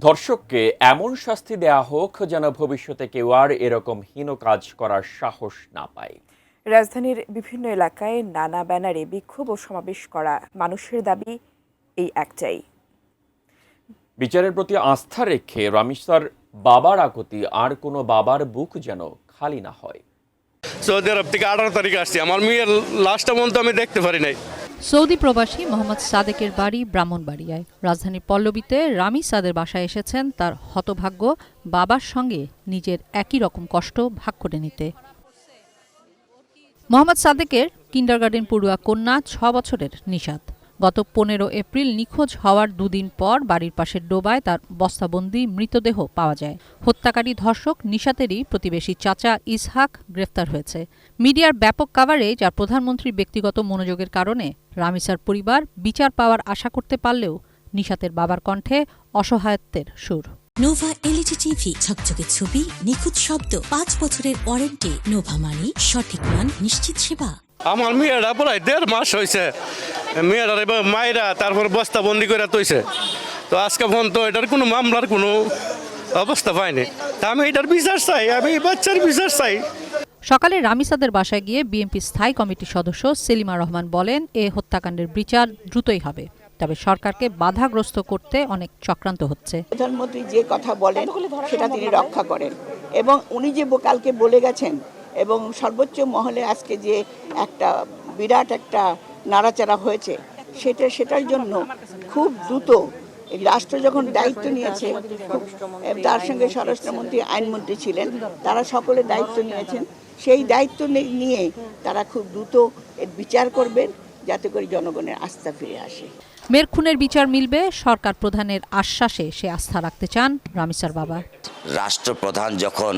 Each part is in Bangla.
ধর্ষককে এমন শাস্তি দেয়া হোক যেন ভবিষ্যতে কেউ আর এরকম হীন কাজ করার সাহস না পায়। রাজধানীর বিভিন্ন এলাকায় নানা ব্যানারে বিক্ষোভ ও সমাবেশ করা মানুষের দাবি এই একটাই। বিচারের প্রতি আস্থা রেখে রামিসার বাবার আকুতি আর কোনো বাবার বুক যেন খালি না হয়। সৌদি আরব থেকে 18 তারিখে আসছি, আমার মেয়ের লাস্টটা পর্যন্ত আমি দেখতে পারি নাই। সৌদি প্রবাসী মোহাম্মদ সাদেকের বাড়ি ব্রাহ্মণবাড়িয়ায়। রাজধানীর পল্লবীতে রামি সাদের বাসায় এসেছেন তার হতভাগ্য বাবার সঙ্গে নিজের একই রকম কষ্ট ভাগ করে নিতে। মোহাম্মদ সাদেকের কিন্ডারগার্টেন পড়ুয়া কন্যা 6 বছরের নিশাত গত 15 এপ্রিল নিখোঁজ হওয়ার দুদিন পর বাড়ির পাশের ডোবায় তার বস্তাবন্দি মৃতদেহ পাওয়া যায়। হত্যাকারী ধর্ষক নিশাতেরই প্রতিবেশী চাচা ইসহাক গ্রেফতার হয়েছে। মিডিয়ার ব্যাপক কাভারেজ আর প্রধানমন্ত্রীর ব্যক্তিগত মনোযোগের কারণে রামিসার পরিবার বিচার পাওয়ার আশা করতে পারলেও নিশাতের বাবার কণ্ঠে অসহায়ত্বের সুর। নোভা এলইডি টিভি, ঝকঝকে ছবি, নিখুঁত শব্দ, 5 বছরের ওয়ারেন্টি। নোভা মানি সঠিক মান, নিশ্চিত সেবা। আমার মেয়েরা প্রায় 1.5 মাস হয়েছে, মেয়েরা এবার মায়েরা তারপর বস্তা বন্দি করে তৈছে। তো আজকে পর্যন্ত এটার কোনো মামলার কোনো অবস্থা পাইনি। তা আমি এটার বিচার চাই, আমি বাচ্চার বিচার চাই। সকালে রামিসাদের বাসায় গিয়ে বিএনপি স্থায়ী কমিটির সদস্য সেলিমা রহমান বলেন, এ হত্যাকাণ্ডের বিচার দ্রুতই হবে, তবে সরকারকে বাধাগ্রস্ত করতে অনেক চক্রান্ত হচ্ছে। প্রধানমন্ত্রী যে কথা বলেন সেটা তিনি রক্ষা করেন, এবং উনি যে কালকে বলে গেছেন, এবং সর্বোচ্চ মহলে আজকে যে একটা বিরাট একটা নাড়াচাড়া হয়েছে, সেটার জন্য খুব দ্রুত এই রাষ্ট্র যখন দায়িত্ব নিয়েছে, তার সঙ্গে স্বরাষ্ট্রমন্ত্রী, আইনমন্ত্রী ছিলেন, তারা সকলে দায়িত্ব নিয়েছেন। সেই দায়িত্ব নিয়ে তারা খুব দ্রুত এর বিচার করবেন, যাতে করে জনগণের আস্থা ফিরে আসে। মেয়ের খুনের বিচার মিলবে, সরকার প্রধানের আশ্বাসে সে আস্থা রাখতে চান রামিসার বাবা। রাষ্ট্রপ্রধান যখন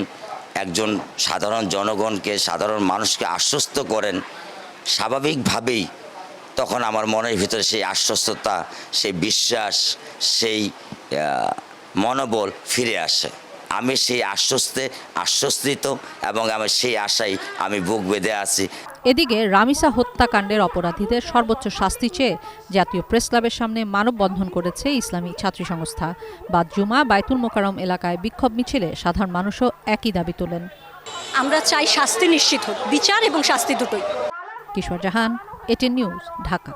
একজন সাধারণ জনগণকে, সাধারণ মানুষকে আশ্বস্ত করেন, স্বাভাবিকভাবেই তখন আমার মনের ভিতরে সেই আশ্বস্ততা, সেই বিশ্বাস, সেই মনোবল ফিরে আসে। আমি সেই আশ্বস্তিত এবং আমার সেই আশায় আমি বুক বেঁধে আছি। এদিকে রামিসা হত্যাকাণ্ডের অপরাধীদের সর্বোচ্চ শাস্তি চেয়ে জাতীয় প্রেস ক্লাবের সামনে মানববন্ধন করেছে ইসলামী ছাত্রী সংস্থা। বাদ জুমা বাইতুল মোকাররম এলাকায় বিক্ষোভ মিছিলে সাধারণ মানুষও একই দাবি তোলেন। আমরা চাই শাস্তি নিশ্চিত হোক, বিচার এবং শাস্তি দুটোই। কিশোর জাহান, এটিএন নিউজ, ঢাকা।